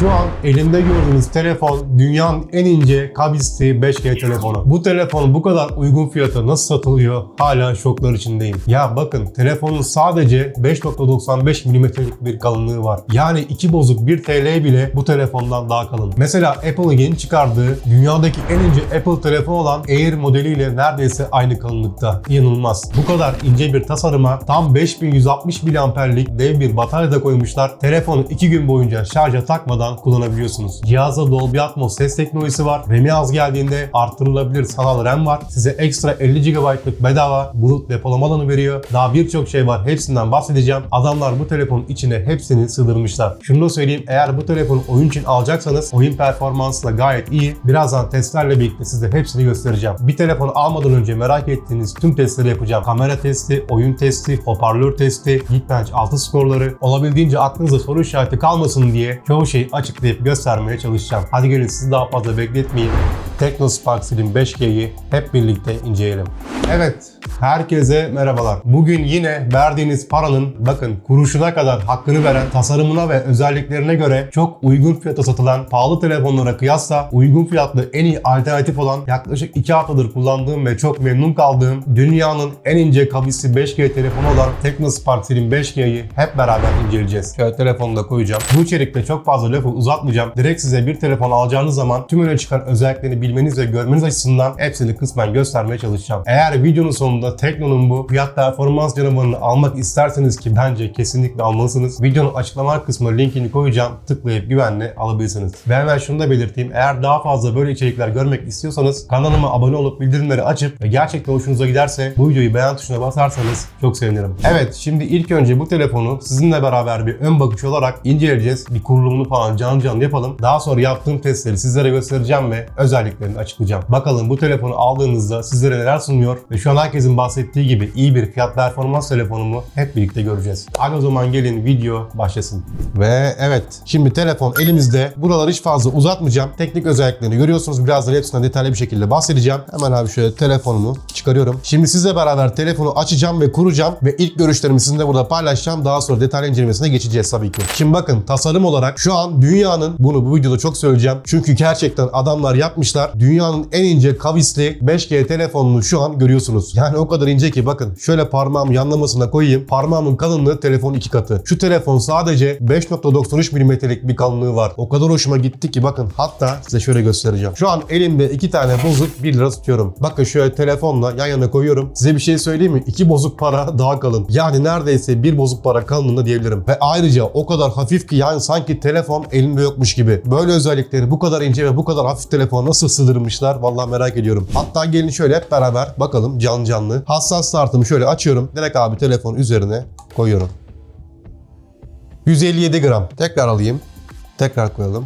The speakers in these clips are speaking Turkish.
Şu an elimde gördüğünüz telefon dünyanın en ince kavisli 5G telefonu. Bu telefon bu kadar uygun fiyata nasıl satılıyor hala şoklar içindeyim. Ya bakın telefonun sadece 5.95 mm'lik bir kalınlığı var. Yani 2 bozuk 1 TL bile bu telefondan daha kalın. Mesela Apple'ın yeni çıkardığı dünyadaki en ince Apple telefon olan Air modeliyle neredeyse aynı kalınlıkta. İnanılmaz. Bu kadar ince bir tasarıma tam 5160 mAh'lik dev bir batarya da koymuşlar. Telefonu 2 gün boyunca şarja takmadan kullanabiliyorsunuz. Cihazda Dolby Atmos ses teknolojisi var. RAM'i az geldiğinde artırılabilir sanal RAM var. Size ekstra 50 GB'lık bedava bulut depolama alanı veriyor. Daha birçok şey var. Hepsinden bahsedeceğim. Adamlar bu telefonun içine hepsini sığdırmışlar. Şunu da söyleyeyim. Eğer bu telefonu oyun için alacaksanız oyun performansı da gayet iyi. Birazdan testlerle birlikte size hepsini göstereceğim. Bir telefonu almadan önce merak ettiğiniz tüm testleri yapacağım. Kamera testi, oyun testi, hoparlör testi, Geekbench 6 skorları. Olabildiğince aklınızda soru işareti kalmasın diye çoğu şeyi açıklayıp göstermeye çalışacağım. Hadi gelin sizi daha fazla bekletmeyeyim. Teknospark Slim 5G'yi hep birlikte inceleyelim. Evet, herkese merhabalar. Bugün yine verdiğiniz paranın bakın kuruşuna kadar hakkını veren, tasarımına ve özelliklerine göre çok uygun fiyata satılan pahalı telefonlara kıyasla uygun fiyatlı en iyi alternatif olan yaklaşık 2 haftadır kullandığım ve çok memnun kaldığım dünyanın en ince kavisli 5G telefonu olan Teknospark Slim 5G'yi hep beraber inceleyeceğiz. Şöyle telefonu da koyacağım. Bu içerikte çok fazla lafı uzatmayacağım. Direkt size bir telefon alacağınız zaman tüm öne çıkan özelliklerini bilmeniz ve görmeniz açısından hepsini kısmen göstermeye çalışacağım. Eğer videonun sonunda Tekno'nun bu fiyat performans canavarını almak isterseniz ki bence kesinlikle almalısınız. Videonun açıklama kısmına linkini koyacağım. Tıklayıp güvenle alabilirsiniz. Ve hemen şunu da belirteyim. Eğer daha fazla böyle içerikler görmek istiyorsanız kanalıma abone olup bildirimleri açıp ve gerçekten hoşunuza giderse bu videoyu beğen tuşuna basarsanız çok sevinirim. Evet, şimdi ilk önce bu telefonu sizinle beraber bir ön bakış olarak inceleyeceğiz. Bir kurulumunu falan canlı yapalım. Daha sonra yaptığım testleri sizlere göstereceğim ve özelliklerini açıklayacağım. Bakalım bu telefonu aldığınızda sizlere neler sunuyor ve şu an herkesin bahsettiği gibi iyi bir fiyat performans telefonu mu hep birlikte göreceğiz. Hadi o zaman gelin video başlasın. Ve evet, şimdi telefon elimizde. Buraları hiç fazla uzatmayacağım. Teknik özelliklerini görüyorsunuz. Birazdan hepsinden detaylı bir şekilde bahsedeceğim. Hemen abi şöyle telefonumu çıkarıyorum. Şimdi sizle beraber telefonu açacağım ve kuracağım ve ilk görüşlerimi sizinle burada paylaşacağım. Daha sonra detaylı incelemesine geçeceğiz tabii ki. Şimdi bakın tasarım olarak şu an dünyanın, bunu bu videoda çok söyleyeceğim. Çünkü gerçekten adamlar yapmışlar. Dünyanın en ince kavisli 5G telefonunu şu an görüyorsunuz. Yani o kadar ince ki bakın şöyle parmağımı yanlamasına koyayım. Parmağımın kalınlığı telefonun 2 katı. Şu telefon sadece 5.93 mm'lik bir kalınlığı var. O kadar hoşuma gitti ki bakın, hatta size şöyle göstereceğim. Şu an elimde 2 tane bozuk 1 lira tutuyorum. Bakın şöyle telefonla yan yana koyuyorum. Size bir şey söyleyeyim mi? 2 bozuk para daha kalın. Yani neredeyse 1 bozuk para kalınlığında diyebilirim. Ve ayrıca o kadar hafif ki yani sanki telefon elimde yokmuş gibi. Böyle özellikleri bu kadar ince ve bu kadar hafif telefona nasıl sığdırmışlar? Vallahi merak ediyorum. Hatta gelin şöyle hep beraber bakalım canlı. Hassas startımı şöyle açıyorum. Direkt abi telefon üzerine koyuyorum. 157 gram. Tekrar alayım. Tekrar koyalım.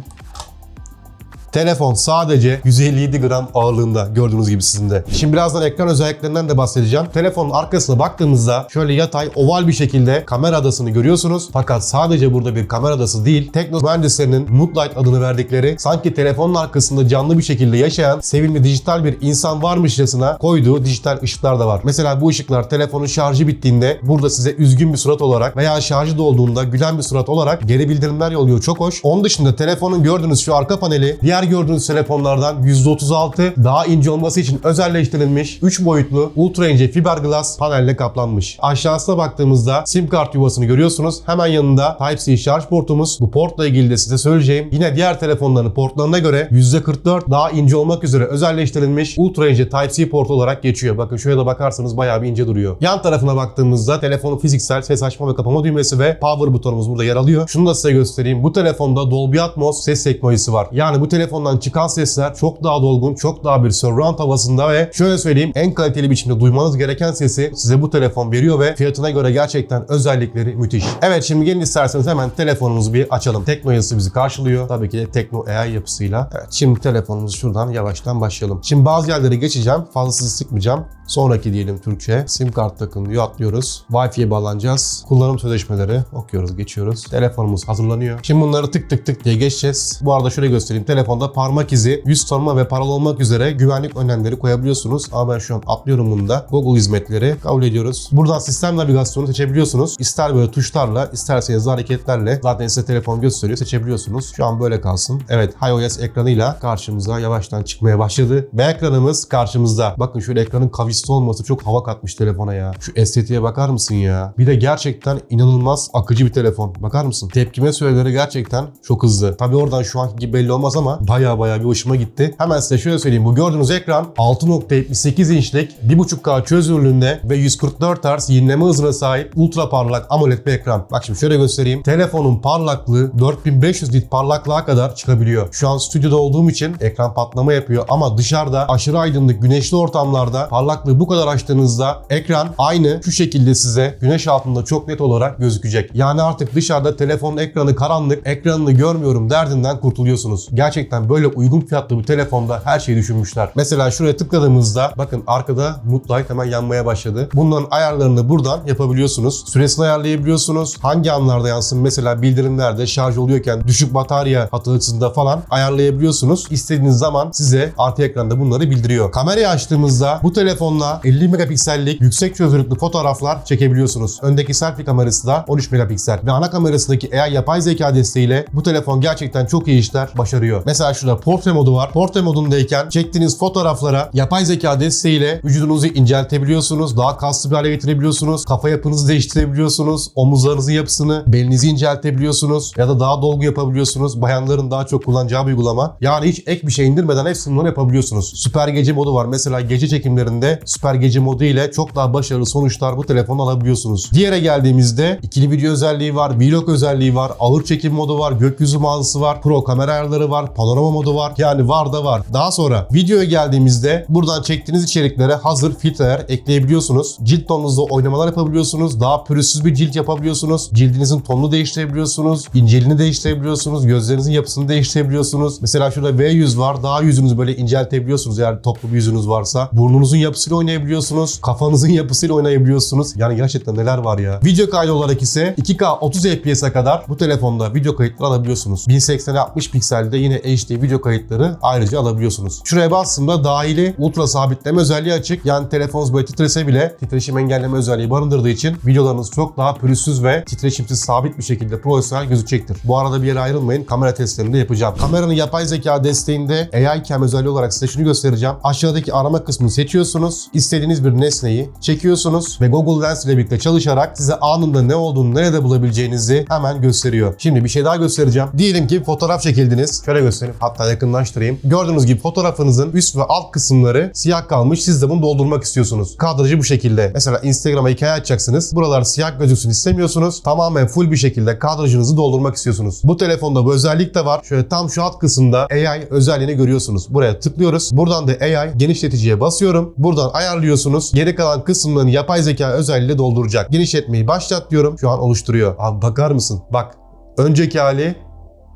Telefon sadece 157 gram ağırlığında gördüğünüz gibi sizin de. Şimdi birazdan ekran özelliklerinden de bahsedeceğim. Telefonun arkasına baktığımızda şöyle yatay oval bir şekilde kamera adasını görüyorsunuz. Fakat sadece burada bir kamera adası değil. Tekno mühendislerinin Moonlight adını verdikleri sanki telefonun arkasında canlı bir şekilde yaşayan sevimli dijital bir insan varmışçasına koyduğu dijital ışıklar da var. Mesela bu ışıklar telefonun şarjı bittiğinde burada size üzgün bir surat olarak veya şarjı dolduğunda gülen bir surat olarak geri bildirimler yolluyor. Çok hoş. Onun dışında telefonun gördüğünüz şu arka paneli diğer gördüğünüz telefonlardan %36 daha ince olması için özelleştirilmiş 3 boyutlu ultra ince fiberglass panelle kaplanmış. Aşağısına baktığımızda sim kart yuvasını görüyorsunuz. Hemen yanında Type-C şarj portumuz. Bu portla ilgili de size söyleyeceğim. Yine diğer telefonların portlarına göre %44 daha ince olmak üzere özelleştirilmiş ultra ince Type-C port olarak geçiyor. Bakın şuraya da bakarsanız bayağı bir ince duruyor. Yan tarafına baktığımızda telefonun fiziksel ses açma ve kapama düğmesi ve power butonumuz burada yer alıyor. Şunu da size göstereyim. Bu telefonda Dolby Atmos ses teknolojisi var. Yani bu telefondan çıkan sesler çok daha dolgun, çok daha bir surround havasında ve şöyle söyleyeyim, en kaliteli biçimde duymanız gereken sesi size bu telefon veriyor ve fiyatına göre gerçekten özellikleri müthiş. Evet, şimdi gelin isterseniz hemen telefonumuzu bir açalım. Tekno yazısı bizi karşılıyor. Tabii ki de Tekno AI yapısıyla. Evet, şimdi telefonumuzu şuradan yavaştan başlayalım. Şimdi bazı yerleri geçeceğim. Fazla sizi sıkmayacağım. Sonraki diyelim Türkçe. Sim kart takın diyor, atlıyoruz. Wi-Fi'ye bağlanacağız. Kullanım sözleşmeleri okuyoruz, geçiyoruz. Telefonumuz hazırlanıyor. Şimdi bunları tık tık tık diye geçeceğiz. Bu arada şöyle göstereyim. Telefonda parmak izi, yüz tanıma ve paralı olmak üzere güvenlik önlemleri koyabiliyorsunuz. Ama ben şu an atlıyorum bunu da. Google hizmetleri kabul ediyoruz. Buradan sistem navigasyonu seçebiliyorsunuz. İster böyle tuşlarla, isterseniz hareketlerle zaten size telefon gösteriyor, seçebiliyorsunuz. Şu an böyle kalsın. Evet, iOS ekranıyla karşımıza yavaştan çıkmaya başladı. Ve ekranımız karşımızda. Bakın şöyle ekranın kavisli olması çok hava katmış telefona ya. Şu estetiğe bakar mısın ya? Bir de gerçekten inanılmaz akıcı bir telefon. Bakar mısın? Tepkime süreleri gerçekten çok hızlı. Tabii oradan şu anki gibi belli olmaz ama baya bir hoşuma gitti. Hemen size şöyle söyleyeyim. Bu gördüğünüz ekran 6.78 inçlik 1.5K çözünürlüğünde ve 144 Hz yenileme hızına sahip ultra parlak AMOLED bir ekran. Bak şimdi şöyle göstereyim. Telefonun parlaklığı 4500 nit parlaklığa kadar çıkabiliyor. Şu an stüdyoda olduğum için ekran patlama yapıyor ama dışarıda aşırı aydınlık güneşli ortamlarda parlaklığı bu kadar açtığınızda ekran aynı şu şekilde size güneş altında çok net olarak gözükecek. Yani artık dışarıda telefonun ekranı karanlık, ekranını görmüyorum derdinden kurtuluyorsunuz. Gerçekten böyle uygun fiyatlı bir telefonda her şeyi düşünmüşler. Mesela şuraya tıkladığımızda bakın arkada Mood Light hemen yanmaya başladı. Bunların ayarlarını buradan yapabiliyorsunuz. Süresini ayarlayabiliyorsunuz. Hangi anlarda yansın? Mesela bildirimlerde şarj oluyorken düşük batarya hatırlatısında falan ayarlayabiliyorsunuz. İstediğiniz zaman size artı ekranda bunları bildiriyor. Kamerayı açtığımızda bu telefonla 50 megapiksellik yüksek çözünürlüklü fotoğraflar çekebiliyorsunuz. Öndeki selfie kamerası da 13 megapiksel ve ana kamerasındaki AI yapay zeka desteğiyle bu telefon gerçekten çok iyi işler başarıyor. Mesela şurada portre modu var. Portre modundayken çektiğiniz fotoğraflara yapay zeka desteğiyle vücudunuzu inceltebiliyorsunuz. Daha kaslı bir hale getirebiliyorsunuz. Kafa yapınızı değiştirebiliyorsunuz. Omuzlarınızın yapısını, belinizi inceltebiliyorsunuz ya da daha dolgu yapabiliyorsunuz. Bayanların daha çok kullanacağı bir uygulama. Yani hiç ek bir şey indirmeden hepsini bunu yapabiliyorsunuz. Süper gece modu var. Mesela gece çekimlerinde süper gece modu ile çok daha başarılı sonuçlar bu telefonu alabiliyorsunuz. Diğere geldiğimizde ikili video özelliği var, vlog özelliği var, ağır çekim modu var, gökyüzü mağazası var, pro kamera ayarları var, panorama modu var. Yani var da var. Daha sonra videoya geldiğimizde buradan çektiğiniz içeriklere hazır filtreler ekleyebiliyorsunuz. Cilt tonunuzda oynamalar yapabiliyorsunuz. Daha pürüzsüz bir cilt yapabiliyorsunuz. Cildinizin tonunu değiştirebiliyorsunuz. İnceliğini değiştirebiliyorsunuz. Gözlerinizin yapısını değiştirebiliyorsunuz. Mesela şurada V100 var. Daha yüzünüzü böyle inceltebiliyorsunuz eğer toplu bir yüzünüz varsa. Burnunuzun yapısıyla oynayabiliyorsunuz. Kafanızın yapısıyla oynayabiliyorsunuz. Yani gerçekten neler var ya. Video kaydı olarak ise 2K 30 FPS'e kadar bu telefonda video kayıtları alabiliyorsunuz. 1080'e 60 pikselde yine HD video kayıtları ayrıca alabiliyorsunuz. Şuraya bastığımda dahili ultra sabitleme özelliği açık. Yani telefonunuz böyle titrese bile titreşim engelleme özelliği barındırdığı için videolarınız çok daha pürüzsüz ve titreşimsiz sabit bir şekilde profesyonel gözükecektir. Bu arada bir yere ayrılmayın. Kamera testlerini de yapacağım. Kameranın yapay zeka desteğinde AI Cam özelliği olarak size şunu göstereceğim. Aşağıdaki arama kısmını seçiyorsunuz. İstediğiniz bir nesneyi çekiyorsunuz ve Google Lens ile birlikte çalışarak size anında ne olduğunu, nerede bulabileceğinizi hemen gösteriyor. Şimdi bir şey daha göstereceğim. Diyelim ki fotoğraf çekildiniz. Şöyle göstereyim. Hatta yakınlaştırayım. Gördüğünüz gibi fotoğrafınızın üst ve alt kısımları siyah kalmış. Siz de bunu doldurmak istiyorsunuz. Kadrajı bu şekilde. Mesela Instagram'a hikaye açacaksınız. Buralar siyah gözüksün istemiyorsunuz. Tamamen full bir şekilde kadrajınızı doldurmak istiyorsunuz. Bu telefonda bu özellik de var. Şöyle tam şu alt kısımda AI özelliğini görüyorsunuz. Buraya tıklıyoruz. Buradan da AI genişleticiye basıyorum. Buradan ayarlıyorsunuz. Geri kalan kısımlarını yapay zeka özelliğiyle dolduracak. Genişletmeyi başlat diyorum. Şu an oluşturuyor. Abi bakar mısın? Bak. Önceki hali,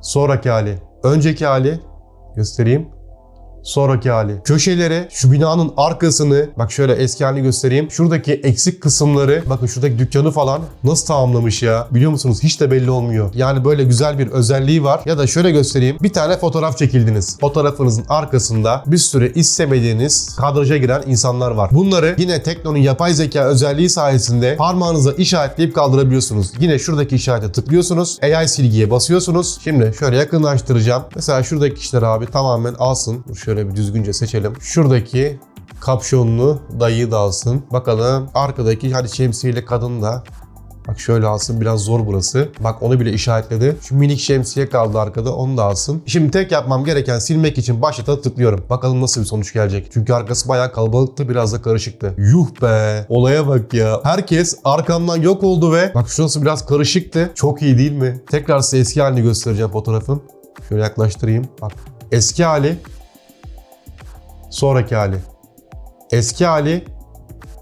sonraki hali. Önceki hali göstereyim. Sonraki hali. Köşeleri, şu binanın arkasını, bak şöyle eski halini göstereyim. Şuradaki eksik kısımları, bakın şuradaki dükkanı falan nasıl tamamlamış ya. Biliyor musunuz? Hiç de belli olmuyor. Yani böyle güzel bir özelliği var. Ya da şöyle göstereyim. Bir tane fotoğraf çekildiniz. Fotoğrafınızın arkasında bir sürü istemediğiniz kadraja giren insanlar var. Bunları yine Tekno'nun yapay zeka özelliği sayesinde parmağınıza işaretleyip kaldırabiliyorsunuz. Yine şuradaki işarete tıklıyorsunuz. AI silgiye basıyorsunuz. Şimdi şöyle yakınlaştıracağım. Mesela şuradaki kişiler abi tamamen alsın. Şöyle bir düzgünce seçelim. Şuradaki kapşonlu dayıyı da alsın. Bakalım arkadaki hadi şemsiyeyle kadın da. Bak şöyle alsın, biraz zor burası. Bak onu bile işaretledi. Şu minik şemsiye kaldı arkada, onu da alsın. Şimdi tek yapmam gereken silmek için başlata tıklıyorum. Bakalım nasıl bir sonuç gelecek. Çünkü arkası bayağı kalabalıktı, biraz da karışıktı. Yuh be! Olaya bak ya. Herkes arkamdan yok oldu ve bak şurası biraz karışıktı. Çok iyi değil mi? Tekrar size eski halini göstereceğim fotoğrafın. Şöyle yaklaştırayım. Bak eski hali. Sonraki hali. Eski hali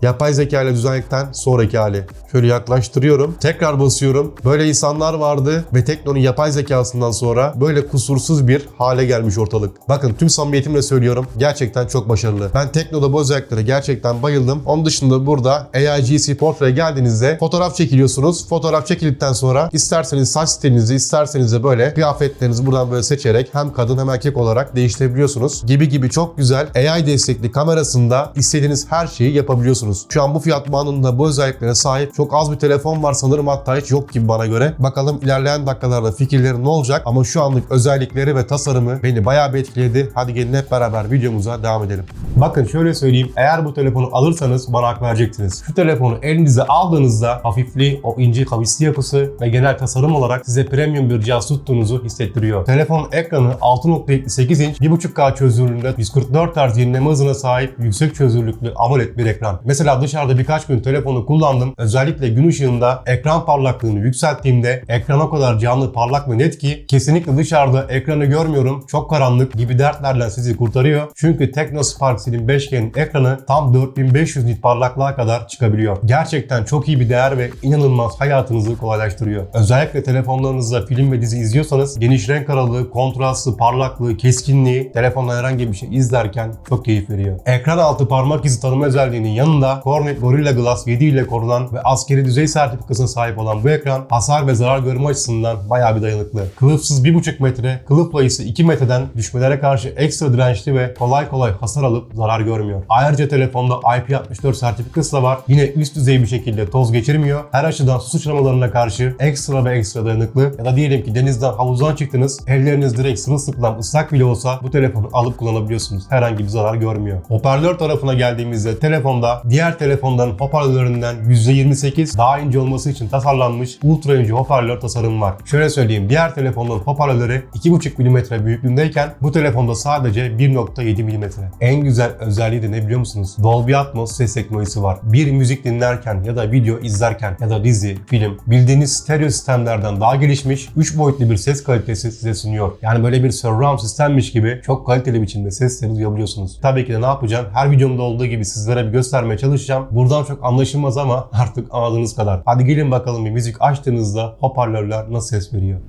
yapay zeka ile düzenledikten sonraki hali. Şöyle yaklaştırıyorum. Tekrar basıyorum. Böyle insanlar vardı ve Tekno'nun yapay zekasından sonra böyle kusursuz bir hale gelmiş ortalık. Bakın tüm samimiyetimle söylüyorum. Gerçekten çok başarılı. Ben Tekno'da bu özelliklere gerçekten bayıldım. Onun dışında burada AIGC Portrait geldiğinizde fotoğraf çekiliyorsunuz. Fotoğraf çekildikten sonra isterseniz saç stilinizi, isterseniz de böyle kıyafetlerinizi buradan böyle seçerek hem kadın hem erkek olarak değiştirebiliyorsunuz. Gibi çok güzel AI destekli kamerasında istediğiniz her şeyi yapabiliyorsunuz. Şu an bu fiyat bandında bu özelliklere sahip çok az bir telefon var sanırım, hatta hiç yok gibi bana göre. Bakalım ilerleyen dakikalarda fikirleri ne olacak, ama şu anlık özellikleri ve tasarımı beni bayağı bir etkiledi. Hadi gelin hep beraber videomuza devam edelim. Bakın şöyle söyleyeyim, eğer bu telefonu alırsanız bana hak vereceksiniz. Şu telefonu elinize aldığınızda hafifliği, o ince kavisli yapısı ve genel tasarım olarak size premium bir cihaz tuttuğunuzu hissettiriyor. Telefonun ekranı 6.78 inç 1.5K çözünürlüğünde 144 Hz yenileme hızına sahip yüksek çözünürlüklü AMOLED bir ekran. Mesela dışarıda birkaç gün telefonu kullandım. Özellikle gün ışığında ekran parlaklığını yükselttiğimde ekran o kadar canlı, parlak ve net ki kesinlikle dışarıda ekranı görmüyorum, çok karanlık gibi dertlerden sizi kurtarıyor. Çünkü Tecno Spark Slim 5G'nin ekranı tam 4500 nit parlaklığa kadar çıkabiliyor. Gerçekten çok iyi bir değer ve inanılmaz hayatınızı kolaylaştırıyor. Özellikle telefonlarınızda film ve dizi izliyorsanız geniş renk aralığı, kontrastı, parlaklığı, keskinliği telefonla herhangi bir şey izlerken çok keyif veriyor. Ekran altı parmak izi tanıma özelliğinin yanında Corning Gorilla Glass 7 ile korunan ve askeri düzey sertifikasına sahip olan bu ekran hasar ve zarar görme açısından bayağı bir dayanıklı. Kılıfsız 1.5 metre, kılıf payısı 2 metreden düşmelere karşı ekstra dirençli ve kolay hasar alıp zarar görmüyor. Ayrıca telefonda IP64 sertifikası da var. Yine üst düzey bir şekilde toz geçirmiyor. Her açıdan su sıçramalarına karşı ekstra dayanıklı. Ya da diyelim ki denizden, havuzdan çıktınız, elleriniz direkt sırılsıklam ıslak bile olsa bu telefonu alıp kullanabiliyorsunuz. Herhangi bir zarar görmüyor. Hoparlör tarafına geldiğimizde telefonda diğer telefonların hoparlörlerinden %28 daha ince olması için tasarlanmış ultra ince hoparlör tasarımı var. Şöyle söyleyeyim, diğer telefonların hoparlörleri 2.5 mm büyüklüğündeyken bu telefonda sadece 1.7 mm. En güzel özelliği de ne biliyor musunuz? Dolby Atmos ses teknolojisi var. Bir müzik dinlerken ya da video izlerken ya da dizi, film, bildiğiniz stereo sistemlerden daha gelişmiş 3 boyutlu bir ses kalitesi size sunuyor. Yani böyle bir surround sistemmiş gibi çok kaliteli biçimde sesleri duyabiliyorsunuz. Tabii ki de ne yapacağım? Her videomda olduğu gibi sizlere bir göstermeye çalışacağım. Buradan çok anlaşılmaz ama artık anladığınız kadar. Hadi gelin bakalım, bir müzik açtığınızda hoparlörler nasıl ses veriyor.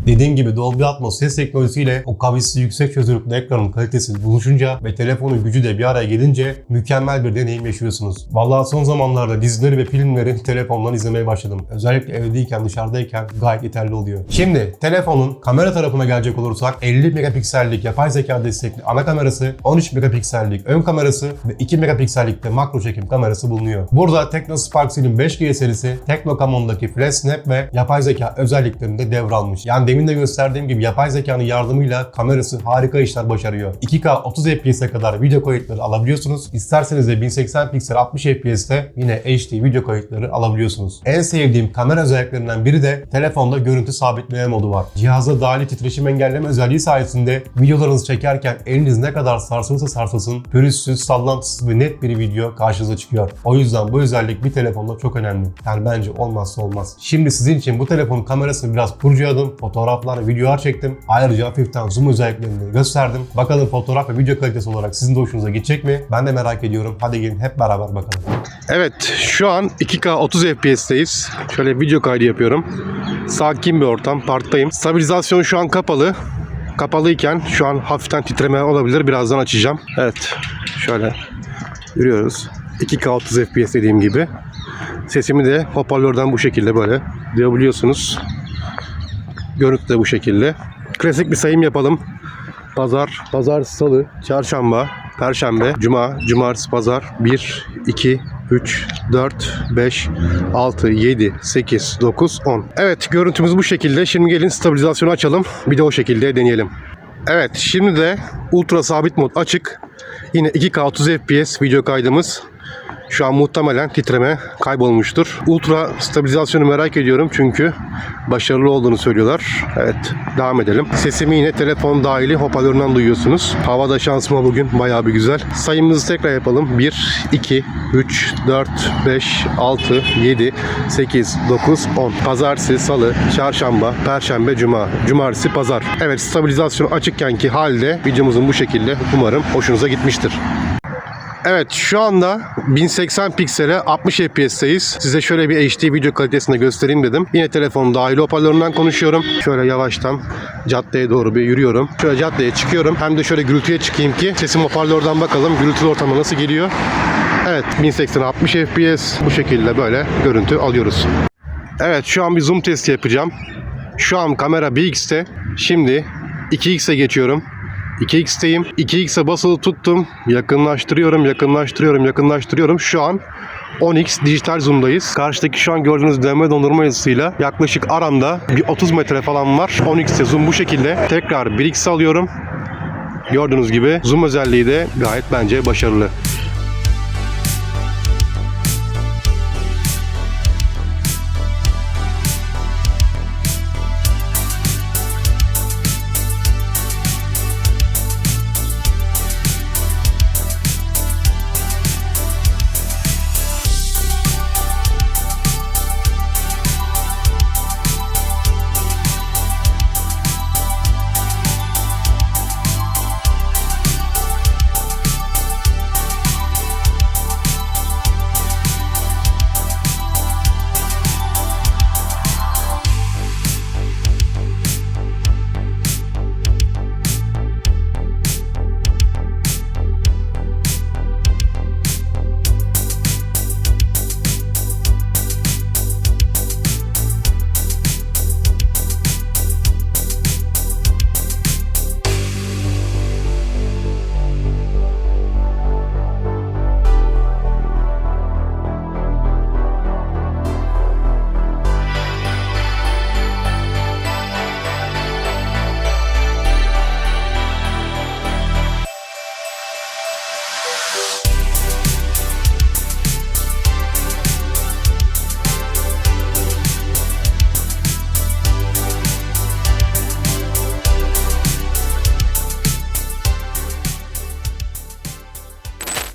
Dediğim gibi Dolby Atmos ses teknolojisiyle o kavisli yüksek çözünürlüklü ekranın kalitesi buluşunca ve telefonun gücü de bir araya gelince mükemmel bir deneyim yaşıyorsunuz. Vallahi son zamanlarda dizileri ve filmleri telefondan izlemeye başladım. Özellikle evdeyken, dışarıdayken gayet yeterli oluyor. Şimdi telefonun kamera tarafına gelecek olursak 50 megapiksellik yapay zeka destekli ana kamerası, 13 megapiksellik ön kamerası ve 2 megapiksellik de makro çekim kamerası bulunuyor. Burada Tecno Spark Slim 5G serisi Teknocamon'daki Flash Snap ve yapay zeka özelliklerini de devralmış. Yani demin de gösterdiğim gibi yapay zekanın yardımıyla kamerası harika işler başarıyor. 2K 30 FPS'e kadar video kayıtları alabiliyorsunuz. İsterseniz de 1080 piksel 60 FPS'te yine HD video kayıtları alabiliyorsunuz. En sevdiğim kamera özelliklerinden biri de telefonda görüntü sabitleme modu var. Cihazda dahili titreşim engelleme özelliği sayesinde videolarınızı çekerken eliniz ne kadar sarsılırsa sarsılsın pürüzsüz, sallantısız ve net bir video karşınıza çıkıyor. O yüzden bu özellik bir telefonda çok önemli. Yani bence olmazsa olmaz. Şimdi sizin için bu telefonun kamerasını biraz kurcaladım. Fotoğraflar ve videolar çektim. Ayrıca hafiften zoom özelliklerini gösterdim. Bakalım fotoğraf ve video kalitesi olarak sizin de hoşunuza gidecek mi? Ben de merak ediyorum. Hadi gelin hep beraber bakalım. Evet, şu an 2K 30 FPS'teyiz. Şöyle video kaydı yapıyorum. Sakin bir ortam, parktayım. Stabilizasyon şu an kapalı. Kapalıyken şu an hafiften titreme olabilir. Birazdan açacağım. Evet, şöyle yürüyoruz. 2K 30 FPS dediğim gibi. Sesimi de hoparlörden bu şekilde böyle duyabiliyorsunuz. Görüntü de bu şekilde. Klasik bir sayım yapalım. Pazar, salı, çarşamba, perşembe, cuma, cumartesi, pazar. 1, 2, 3, 4, 5, 6, 7, 8, 9, 10. Evet, görüntümüz bu şekilde. Şimdi gelin stabilizasyonu açalım. Bir de o şekilde deneyelim. Evet, şimdi de ultra sabit mod açık. Yine 2K 30 FPS video kaydımız. Şu an muhtemelen titreme kaybolmuştur. Ultra stabilizasyonu merak ediyorum çünkü başarılı olduğunu söylüyorlar. Evet, devam edelim. Sesimi yine telefon dahili hoparlöründen duyuyorsunuz. Havada şansıma bugün bayağı bir güzel. Sayımızı tekrar yapalım. 1, 2, 3, 4, 5, 6, 7, 8, 9, 10. Pazartesi, salı, çarşamba, perşembe, cuma. Cumartesi, pazar. Evet, stabilizasyonu açıkkenki halde videomuzun bu şekilde. Umarım hoşunuza gitmiştir. Evet, şu anda 1080 piksele 60 FPS'teyiz. Size şöyle bir HD video kalitesinde göstereyim dedim. Yine telefonun dahili hoparlöründen konuşuyorum. Şöyle yavaştan caddeye doğru bir yürüyorum. Şöyle caddeye çıkıyorum. Hem de şöyle gürültüye çıkayım ki sesim hoparlörden bakalım gürültülü ortama nasıl geliyor. Evet, 1080 60 FPS bu şekilde böyle görüntü alıyoruz. Evet, şu an bir zoom testi yapacağım. Şu an kamera 1x'te. Şimdi 2x'e geçiyorum. 2x'teyim. 2x'e basılı tuttum. Yakınlaştırıyorum. Şu an 10x dijital zoom'dayız. Karşıdaki şu an gördüğünüz dönme dondurma yazısıyla yaklaşık aramda bir 30 metre falan var. 10x'te zoom bu şekilde. Tekrar 1x alıyorum. Gördüğünüz gibi zoom özelliği de gayet bence başarılı.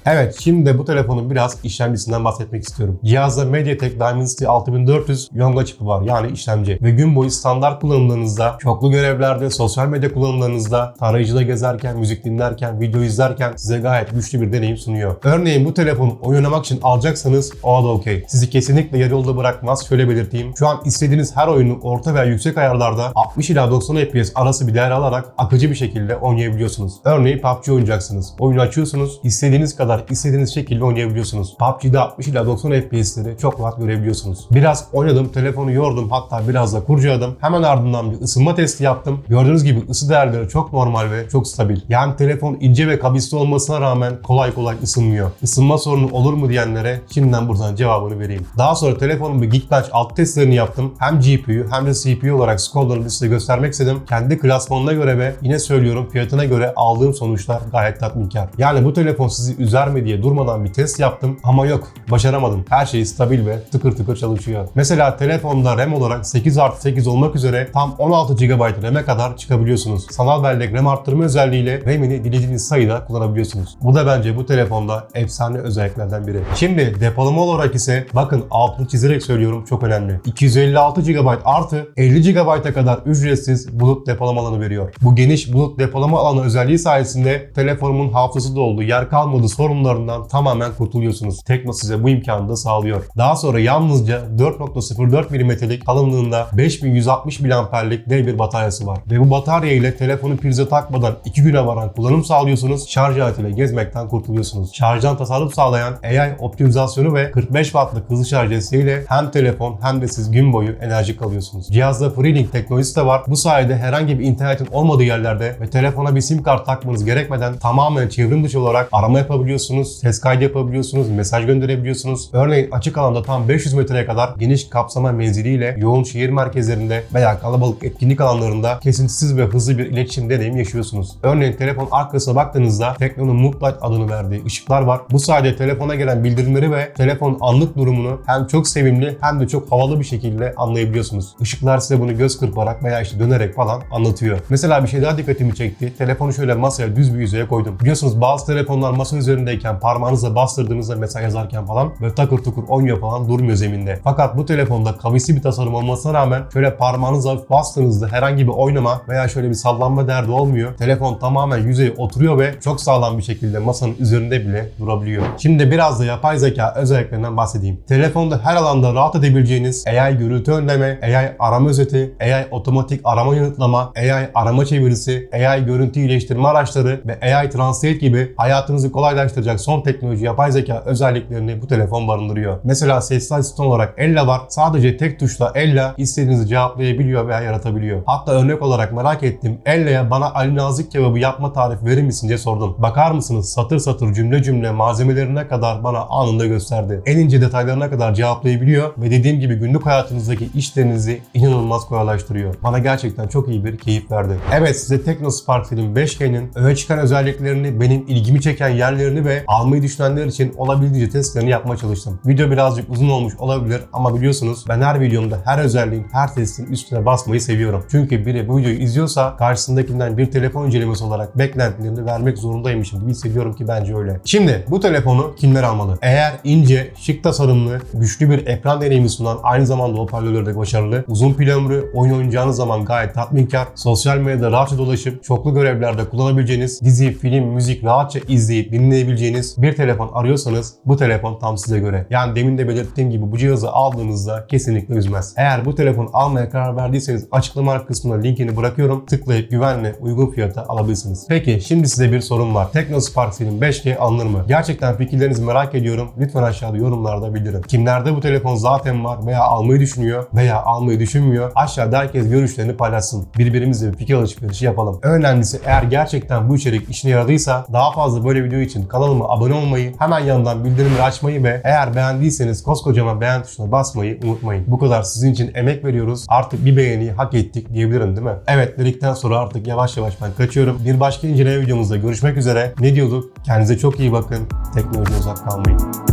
Evet, şimdi de bu telefonun biraz işlemcisinden bahsetmek istiyorum. Cihazda MediaTek Dimensity 6400 Yonga çipi var, yani işlemci. Ve gün boyu standart kullanımlarınızda, çoklu görevlerde, sosyal medya kullanımlarınızda, tarayıcıda gezerken, müzik dinlerken, video izlerken size gayet güçlü bir deneyim sunuyor. Örneğin bu telefonu oyun oynamak için alacaksanız o da okey. Sizi kesinlikle yarı yolda bırakmaz. Şöyle belirteyim. Şu an istediğiniz her oyunu orta veya yüksek ayarlarda 60 ila 90 FPS arası bir değer alarak akıcı bir şekilde oynayabiliyorsunuz. Örneğin PUBG oynayacaksınız. Oyunu açıyorsunuz, istediğiniz kadar istediğiniz şekilde oynayabiliyorsunuz. PUBG'de 60 ila 90 FPS'leri çok rahat görebiliyorsunuz. Biraz oynadım, telefonu yordum, hatta biraz da kurcaladım. Hemen ardından bir ısınma testi yaptım. Gördüğünüz gibi ısı değerleri çok normal ve çok stabil. Yani telefon ince ve kavisli olmasına rağmen kolay kolay ısınmıyor. Isınma sorunu olur mu diyenlere şimdiden buradan cevabını vereyim. Daha sonra telefonun bir Geekbench alt testlerini yaptım. Hem GPU hem de CPU olarak skorlarını size göstermek istedim. Kendi klasmanına göre ve yine söylüyorum fiyatına göre aldığım sonuçlar gayet tatminkar. Yani bu telefon sizi üzer mi diye durmadan bir test yaptım ama yok, başaramadım. Her şey stabil ve tıkır tıkır çalışıyor. Mesela telefonda RAM olarak 8+8 olmak üzere tam 16 GB RAM'e kadar çıkabiliyorsunuz. Sanal bellek RAM arttırma özelliğiyle RAM'ini dilediğiniz sayıda kullanabiliyorsunuz. Bu da bence bu telefonda efsane özelliklerden biri. Şimdi depolama olarak ise bakın altını çizerek söylüyorum, çok önemli. 256 GB artı 50 GB'a kadar ücretsiz bulut depolama alanı veriyor. Bu geniş bulut depolama alanı özelliği sayesinde telefonumun hafızası doldu, yer kalmadı sorunlarından tamamen kurtuluyorsunuz. Tekno size bu imkanı da sağlıyor. Daha sonra yalnızca 4.04 mm'lik kalınlığında 5160 mAh'lik dev bir bataryası var. Ve bu batarya ile telefonu prize takmadan 2 güne varan kullanım sağlıyorsunuz. Şarj aletiyle gezmekten kurtuluyorsunuz. Şarjdan tasarruf sağlayan AI optimizasyonu ve 45 Watt'lık hızlı şarj desteğiyle hem telefon hem de siz gün boyu enerjik kalıyorsunuz. Cihazda FreeLink teknolojisi de var. Bu sayede herhangi bir internetin olmadığı yerlerde ve telefona bir sim kart takmanız gerekmeden tamamen çevrim dışı olarak arama yapabiliyorsunuz. konuşabiliyorsunuz, ses kaydı yapabiliyorsunuz, mesaj gönderebiliyorsunuz. Örneğin açık alanda tam 500 metreye kadar geniş kapsama menziliyle yoğun şehir merkezlerinde veya kalabalık etkinlik alanlarında kesintisiz ve hızlı bir iletişim deneyimi yaşıyorsunuz. Örneğin telefon arkasına baktığınızda Tekno'nun Moonlight adını verdiği ışıklar var. Bu sayede telefona gelen bildirimleri ve telefon anlık durumunu hem çok sevimli hem de çok havalı bir şekilde anlayabiliyorsunuz. Işıklar size bunu göz kırparak veya işte dönerek falan anlatıyor. Mesela bir şey daha dikkatimi çekti. Telefonu şöyle masaya düz bir yüzeye koydum. Biliyorsunuz bazı telefonlar masa üzerindeyken parmağınızla bastırdığınızda mesaj yazarken falan böyle takır tukur oynuyor falan, durmuyor zeminde. Fakat bu telefonda kavisli bir tasarım olmasına rağmen şöyle parmağınızla hafif bastığınızda herhangi bir oynama veya şöyle bir sallanma derdi olmuyor. Telefon tamamen yüzeye oturuyor ve çok sağlam bir şekilde masanın üzerinde bile durabiliyor. Şimdi biraz da yapay zeka özelliklerinden bahsedeyim. Telefonda her alanda rahat edebileceğiniz AI görüntü önleme, AI arama özeti, AI otomatik arama yanıtlama, AI arama çevirisi, AI görüntü iyileştirme araçları ve AI Translate gibi hayatınızı kolaylaştıracak son teknoloji yapay zeka özelliklerini bu telefon barındırıyor. Mesela sesli asistan olarak Ella var. Sadece tek tuşla Ella istediğinizi cevaplayabiliyor veya yaratabiliyor. Hatta örnek olarak merak ettim. Ella'ya bana Ali Nazik kebabı yapma tarifi verir misin diye sordum. Bakar mısınız? Satır satır cümle cümle malzemelerine kadar bana anında gösterdi. En ince detaylarına kadar cevaplayabiliyor ve dediğim gibi günlük hayatınızdaki işlerinizi inanılmaz kolaylaştırıyor. Bana gerçekten çok iyi bir keyif verdi. Evet, size TeknoSpark Slim 5G'nin öne çıkan özelliklerini, benim ilgimi çeken yerlerini ve almayı düşünenler için olabildiğince testlerini yapmaya çalıştım. Video birazcık uzun olmuş olabilir ama biliyorsunuz ben her videomda her özelliğin, her testin üstüne basmayı seviyorum. Çünkü biri bu videoyu izliyorsa karşısındakinden bir telefon incelemesi olarak beklentilerini vermek zorundaymışım gibi hissediyorum ki bence öyle. Şimdi bu telefonu kimler almalı? Eğer ince, şık tasarımlı, güçlü bir ekran deneyimi sunan, aynı zamanda hoparlörleri de başarılı, uzun pil ömrü, oyun oynayacağınız zaman gayet tatminkar, sosyal medyada rahatça dolaşıp çoklu görevlerde kullanabileceğiniz, dizi, film, müzik rahatça izleyip dinleyebileceğiniz bir telefon arıyorsanız bu telefon tam size göre. Yani demin de belirttiğim gibi bu cihazı aldığınızda kesinlikle üzmez. Eğer bu telefonu almaya karar verdiyseniz açıklama kısmına linkini bırakıyorum. Tıklayıp güvenle uygun fiyata alabilirsiniz. Peki şimdi size bir sorum var. TeknoSpark Slim 5G alınır mı? Gerçekten fikirlerinizi merak ediyorum. Lütfen aşağıda yorumlarda bildirin. Kimlerde bu telefon zaten var veya almayı düşünüyor veya almayı düşünmüyor? Aşağıda herkes görüşlerini paylaşsın. Birbirimizle bir fikir alışverişi yapalım. Önemlisi, eğer gerçekten bu içerik işine yaradıysa daha fazla böyle video için kanalıma abone olmayı, hemen yanından bildirimleri açmayı ve eğer beğendiyseniz koskocaman beğen tuşuna basmayı unutmayın. Bu kadar sizin için emek veriyoruz. Artık bir beğeniyi hak ettik diyebilirim, değil mi? Evet dedikten sonra artık yavaş yavaş ben kaçıyorum. Bir başka inceleme videomuzda görüşmek üzere. Ne diyorduk? Kendinize çok iyi bakın. Teknolojiden uzak kalmayın.